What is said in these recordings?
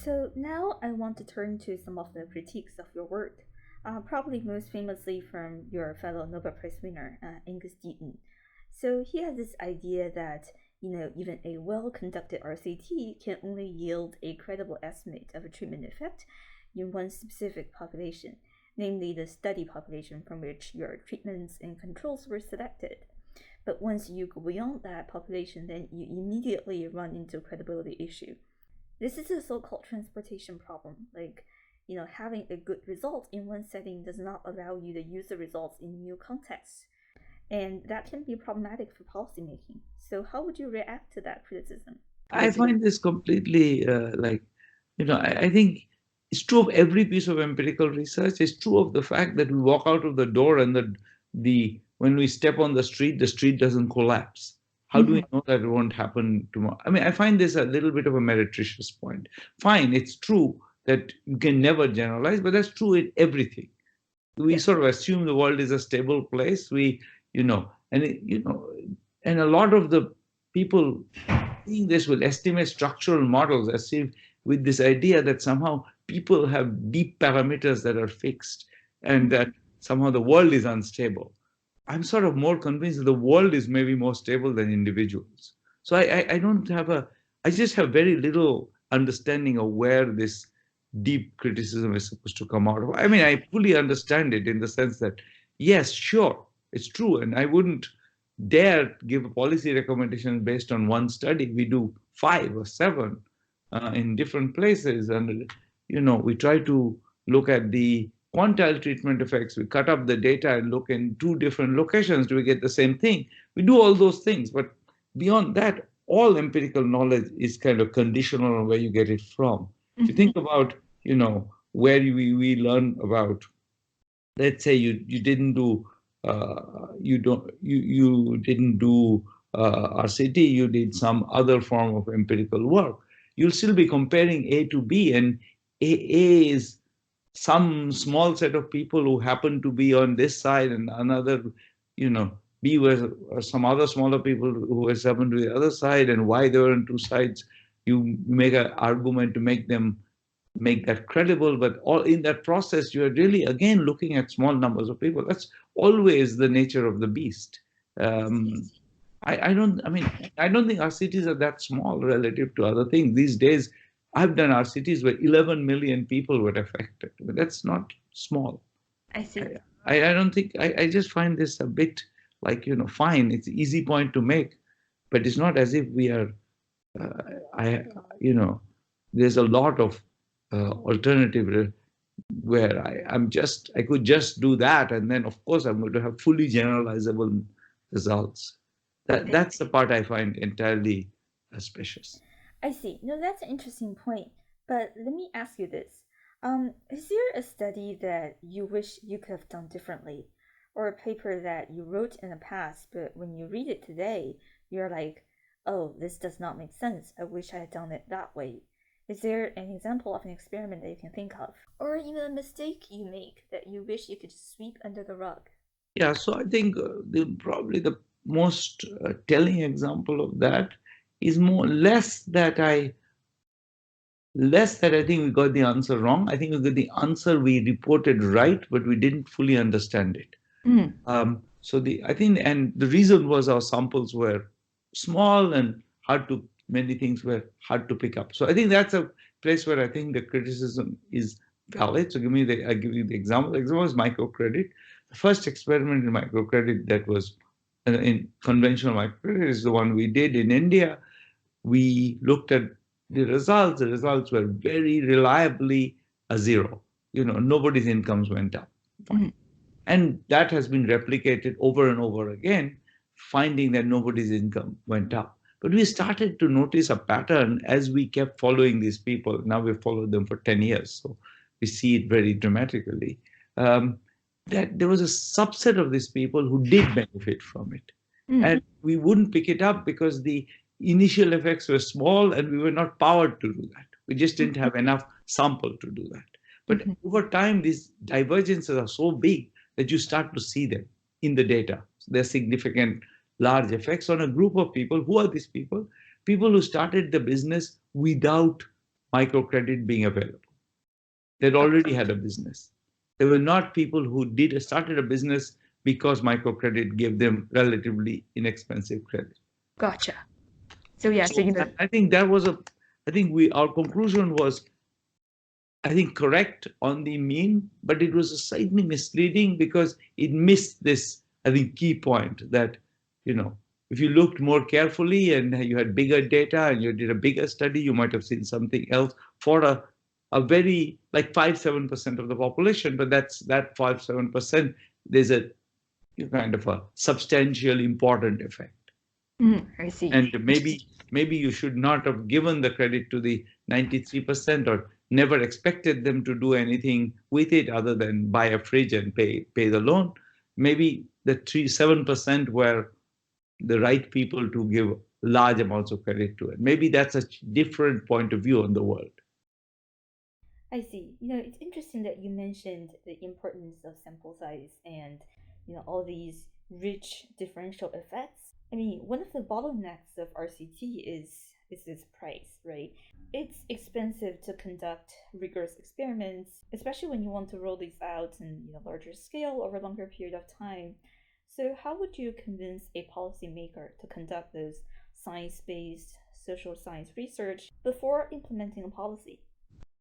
So now I want to turn to some of the critiques of your work, probably most famously from your fellow Nobel Prize winner, Angus Deaton. So he has this idea that even a well-conducted RCT can only yield a credible estimate of a treatment effect in one specific population, namely the study population from which your treatments and controls were selected. But once you go beyond that population, then you immediately run into a credibility issue. This is a so-called transportation problem. Having a good result in one setting does not allow you to use the results in new contexts. And that can be problematic for policymaking. So how would you react to that criticism? I find this completely I think it's true of every piece of empirical research. It's true of the fact that we walk out of the door and when we step on the street doesn't collapse. How do we know that it won't happen tomorrow? I mean, I find this a little bit of a meretricious point. Fine, it's true that you can never generalize, but that's true in everything. We sort of assume the world is a stable place. And a lot of the people seeing this will estimate structural models as if with this idea that somehow people have deep parameters that are fixed and that somehow the world is unstable. I'm sort of more convinced that the world is maybe more stable than individuals. So I just have very little understanding of where this deep criticism is supposed to come out of. I mean, I fully understand it in the sense that, yes, sure, it's true. And I wouldn't dare give a policy recommendation based on one study. We do 5 or 7 in different places. And, we try to look at the quantile treatment effects. We cut up the data and look in 2 different locations. Do we get the same thing? We do all those things. But beyond that, all empirical knowledge is kind of conditional on where you get it from. If you think about, where we learn about, let's say you didn't do RCT, you did some other form of empirical work, you'll still be comparing A to B, and A is some small set of people who happen to be on this side, and another, B was some other smaller people who was happened to the other side, and why they were on 2 sides. You make an argument to make that credible, but all in that process, you are really again looking at small numbers of people. That's always the nature of the beast. I don't think RCTs are that small relative to other things. These days, I've done RCTs where 11 million people were affected, but that's not small. I see. I just find this a bit like, fine, it's an easy point to make, but it's not as if we are, there's a lot of alternative where I could just do that, and then of course I'm going to have fully generalizable results. That's the part I find entirely suspicious. I see. No, that's an interesting point. But let me ask you this. Is there a study that you wish you could have done differently? Or a paper that you wrote in the past, but when you read it today, you're like, oh, this does not make sense. I wish I had done it that way. Is there an example of an experiment that you can think of? Or even a mistake you make that you wish you could sweep under the rug? Yeah, so I think probably the most telling example of that is less that I think we got the answer wrong. I think we got the answer we reported right, but we didn't fully understand it. And the reason was our samples were small and many things were hard to pick up. So I think that's a place where I think the criticism is valid. So I give you the example. The example is microcredit. The first experiment in microcredit that was in conventional microcredit is the one we did in India. We looked at the results. The results were very reliably a 0. Nobody's incomes went up. And that has been replicated over and over again, finding that nobody's income went up. But we started to notice a pattern as we kept following these people. Now we've followed them for 10 years, so we see it very dramatically, that there was a subset of these people who did benefit from it. And we wouldn't pick it up because the initial effects were small and we were not powered to do that. We just didn't have enough sample to do that. But over time, these divergences are so big that you start to see them in the data. So they're significant, large effects on a group of people. Who are these people? People who started the business without microcredit being available. They'd already had a business. They were not people who started a business because microcredit gave them relatively inexpensive credit. Gotcha. So I think our conclusion was, I think, correct on the mean, but it was slightly misleading because it missed this, I think, key point that, if you looked more carefully and you had bigger data and you did a bigger study, you might have seen something else for a very, like 5-7% of the population, but that 5-7%, there's a kind of a substantial important effect. I see. And maybe you should not have given the credit to the 93% or never expected them to do anything with it other than buy a fridge and pay the loan. Maybe the 7% were the right people to give large amounts of credit to it. Maybe that's a different point of view on the world. I see. It's interesting that you mentioned the importance of sample size and, all these rich differential effects. I mean, one of the bottlenecks of RCT is its price, right? It's expensive to conduct rigorous experiments, especially when you want to roll these out in larger scale over a longer period of time. So how would you convince a policymaker to conduct this science-based social science research before implementing a policy?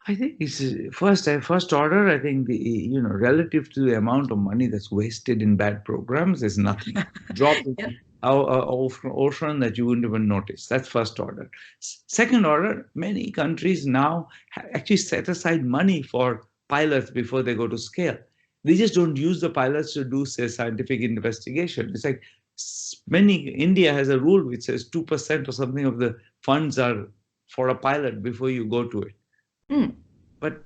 I think it's first order. I think relative to the amount of money that's wasted in bad programs, is nothing. Drop it ocean that you wouldn't even notice. That's first order. Second order, many countries now actually set aside money for pilots before they go to scale. They just don't use the pilots to do, say, scientific investigation. It's like India has a rule which says 2% or something of the funds are for a pilot before you go to it. But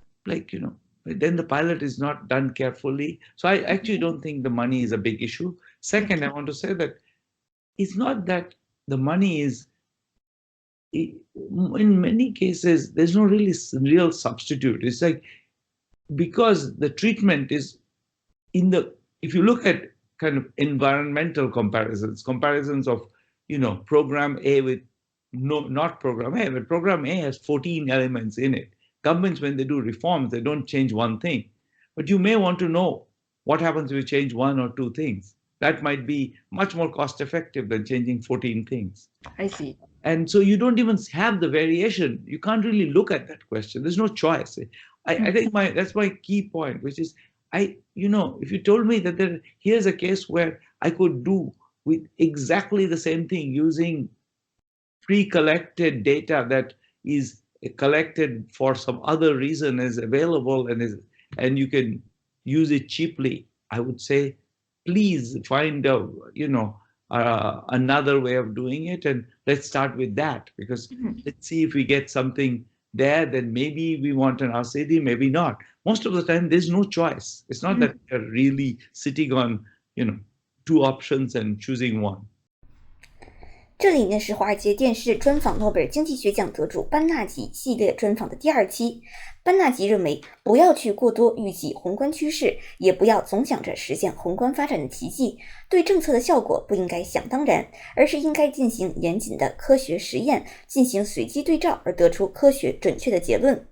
then the pilot is not done carefully. So I actually don't think the money is a big issue. Second, I want to say that it's not that the money is, in many cases, there's no real substitute. It's like, because the treatment is if you look at kind of environmental comparisons of, program A with not program A, but program A has 14 elements in it. Governments, when they do reforms, they don't change one thing. But you may want to know what happens if you change one or two things. That might be much more cost effective than changing 14 things. I see. And so you don't even have the variation. You can't really look at that question. There's no choice. I think that's my key point, which is, if you told me that here's a case where I could do with exactly the same thing using pre-collected data that is collected for some other reason, is available and you can use it cheaply, I would say, please find another way of doing it, and let's start with that, because let's see if we get something there, then maybe we want an RCD, maybe not. Most of the time, there's no choice. It's not that you're really sitting on, two options and choosing one. 这里呢是华尔街电视专访诺贝尔经济学奖得主班纳吉系列专访的第2期。班纳吉认为，不要去过多预计宏观趋势，也不要总想着实现宏观发展的奇迹。对政策的效果不应该想当然，而是应该进行严谨的科学实验，进行随机对照，而得出科学准确的结论。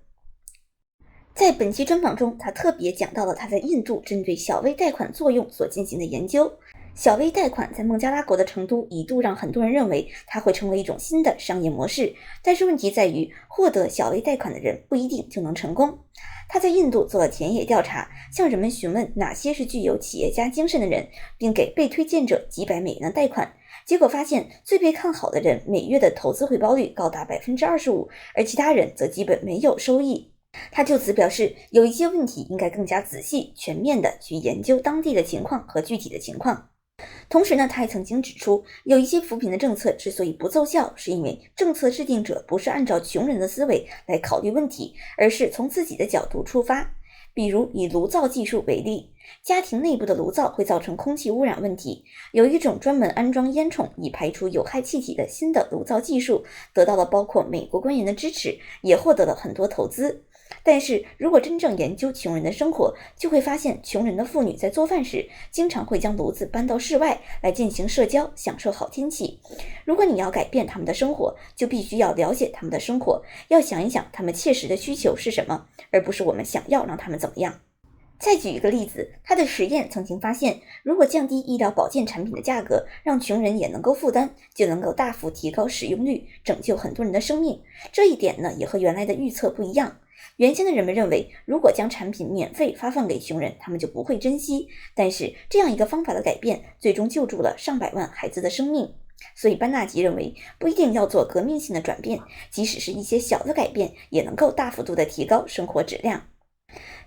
在本期专访中，他特别讲到了他在印度针对小微贷款作用所进行的研究。小微贷款在孟加拉国的成都一度让很多人认为它会成为一种新的商业模式，但是问题在于获得小微贷款的人不一定就能成功。他在印度做了田野调查，向人们询问哪些是具有企业家精神的人，并给被推荐者几百美元的贷款。结果发现，最被看好的人每月的投资回报率高达 25%， 而其他人则基本没有收益。他就此表示，有一些问题应该更加仔细、全面地去研究当地的情况和具体的情况。同时呢，他还曾经指出，有一些扶贫的政策之所以不奏效，是因为政策制定者不是按照穷人的思维来考虑问题，而是从自己的角度出发。比如以炉灶技术为例，家庭内部的炉灶会造成空气污染问题，有一种专门安装烟囱以排出有害气体的新的炉灶技术，得到了包括美国官员的支持，也获得了很多投资。但是如果真正研究穷人的生活，就会发现穷人的妇女在做饭时经常会将炉子搬到室外来进行社交，享受好天气。如果你要改变他们的生活，就必须要了解他们的生活，要想一想他们切实的需求是什么，而不是我们想要让他们怎么样。再举一个例子，他的实验曾经发现，如果降低医疗保健产品的价格，让穷人也能够负担，就能够大幅提高使用率，拯救很多人的生命。这一点呢，也和原来的预测不一样。原先的人们认为，如果将产品免费发放给穷人，他们就不会珍惜。但是这样一个方法的改变，最终救助了上百万孩子的生命。所以班纳吉认为，不一定要做革命性的转变，即使是一些小的改变，也能够大幅度的提高生活质量。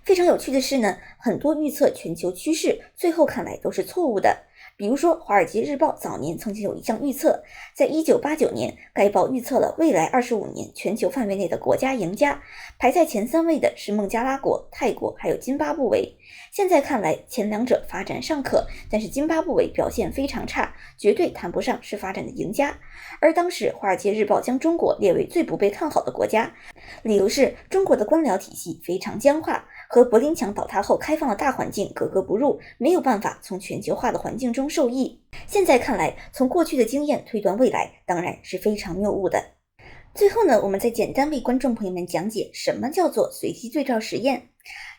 非常有趣的是呢，很多预测全球趋势最后看来都是错误的。比如说，《华尔街日报》早年曾经有一项预测，在1989年，该报预测了未来25年全球范围内的国家赢家，排在前3位的是孟加拉国、泰国还有津巴布韦。现在看来，前两者发展尚可，但是津巴布韦表现非常差，绝对谈不上是发展的赢家。而当时，《华尔街日报》将中国列为最不被看好的国家，理由是中国的官僚体系非常僵化，和柏林墙倒塌后开放的大环境格格不入，没有办法从全球化的环境中受益。现在看来，从过去的经验推断未来，当然是非常谬误的。最后呢，我们再简单为观众朋友们讲解什么叫做随机对照实验。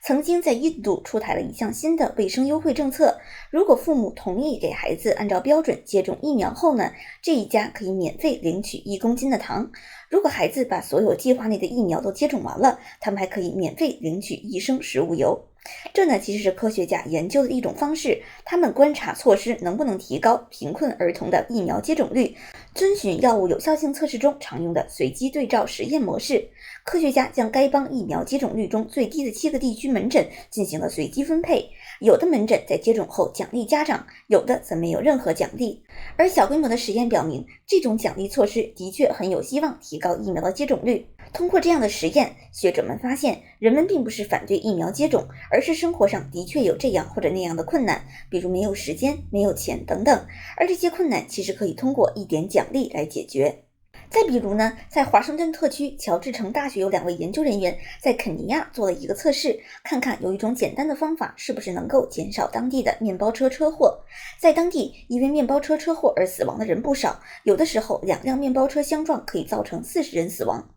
曾经在印度出台了一项新的卫生优惠政策，如果父母同意给孩子按照标准接种疫苗后呢，这一家可以免费领取1公斤的糖。如果孩子把所有计划内的疫苗都接种完了，他们还可以免费领取1升食物油。这呢，其实是科学家研究的一种方式，他们观察措施能不能提高贫困儿童的疫苗接种率，遵循药物有效性测试中常用的随机对照实验模式。科学家将该邦疫苗接种率中最低的7个地区门诊进行了随机分配，有的门诊在接种后奖励家长，有的则没有任何奖励。而小规模的实验表明，这种奖励措施的确很有希望提高疫苗的接种率。通过这样的实验，学者们发现，人们并不是反对疫苗接种，而是生活上的确有这样或者那样的困难，比如没有时间、没有钱等等，而这些困难其实可以通过一点奖励来解决。再比如呢，在华盛顿特区乔治城大学有2位研究人员在肯尼亚做了一个测试，看看有一种简单的方法是不是能够减少当地的面包车车祸。在当地，因为面包车车祸而死亡的人不少，有的时候2辆面包车相撞可以造成40人死亡。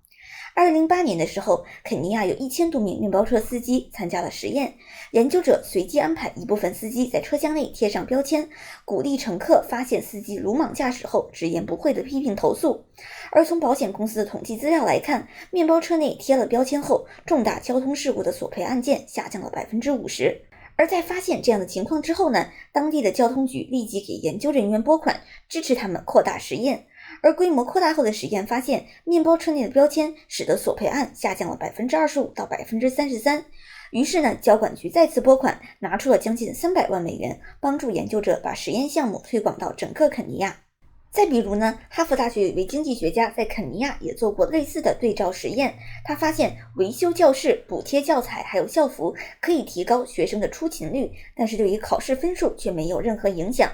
2008年的时候，肯尼亚有1000多名面包车司机参加了实验，研究者随机安排一部分司机在车厢内贴上标签，鼓励乘客发现司机鲁莽驾驶后直言不讳的批评投诉。而从保险公司的统计资料来看，面包车内贴了标签后，重大交通事故的索赔案件下降了 50%。而在发现这样的情况之后呢，当地的交通局立即给研究人员拨款，支持他们扩大实验。而规模扩大后的实验发现，面包车内的标签使得索赔案下降了 25% 到 33%。于是呢，交管局再次拨款，拿出了将近300万美元，帮助研究者把实验项目推广到整个肯尼亚。再比如呢，哈佛大学有一位经济学家在肯尼亚也做过类似的对照实验，他发现维修教室、补贴教材还有校服可以提高学生的出勤率，但是对于考试分数却没有任何影响。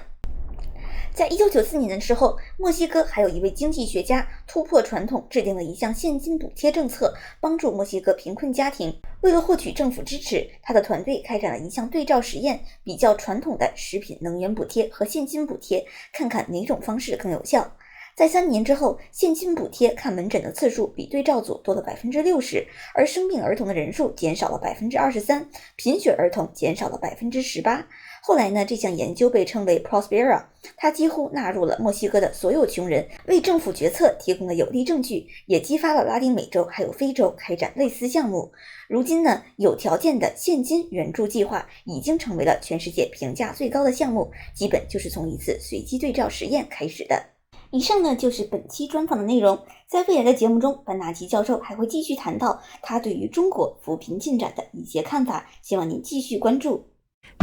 在1994年的时候，墨西哥还有一位经济学家突破传统，制定了一项现金补贴政策，帮助墨西哥贫困家庭。为了获取政府支持，他的团队开展了一项对照实验，比较传统的食品能源补贴和现金补贴，看看哪种方式更有效。在3年之后，现金补贴看门诊的次数比对照组多了 60%， 而生病儿童的人数减少了 23%， 贫血儿童减少了 18%。后来呢，这项研究被称为 Prospera， 它几乎纳入了墨西哥的所有穷人，为政府决策提供了有力证据，也激发了拉丁美洲还有非洲开展类似项目。如今呢，有条件的现金援助计划已经成为了全世界评价最高的项目，基本就是从一次随机对照实验开始的。以上呢就是本期专访的内容，在未来的节目中，班纳吉教授还会继续谈到他对于中国扶贫进展的一些看法，希望您继续关注。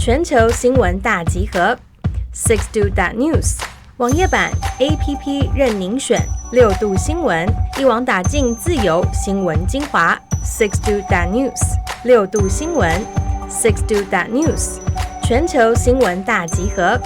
全球新闻大集合 6do.news 网页版 APP 任您选，6度新闻一网打尽自由新闻精华 6do.news 6度新闻 6do.news 全球新闻大集合。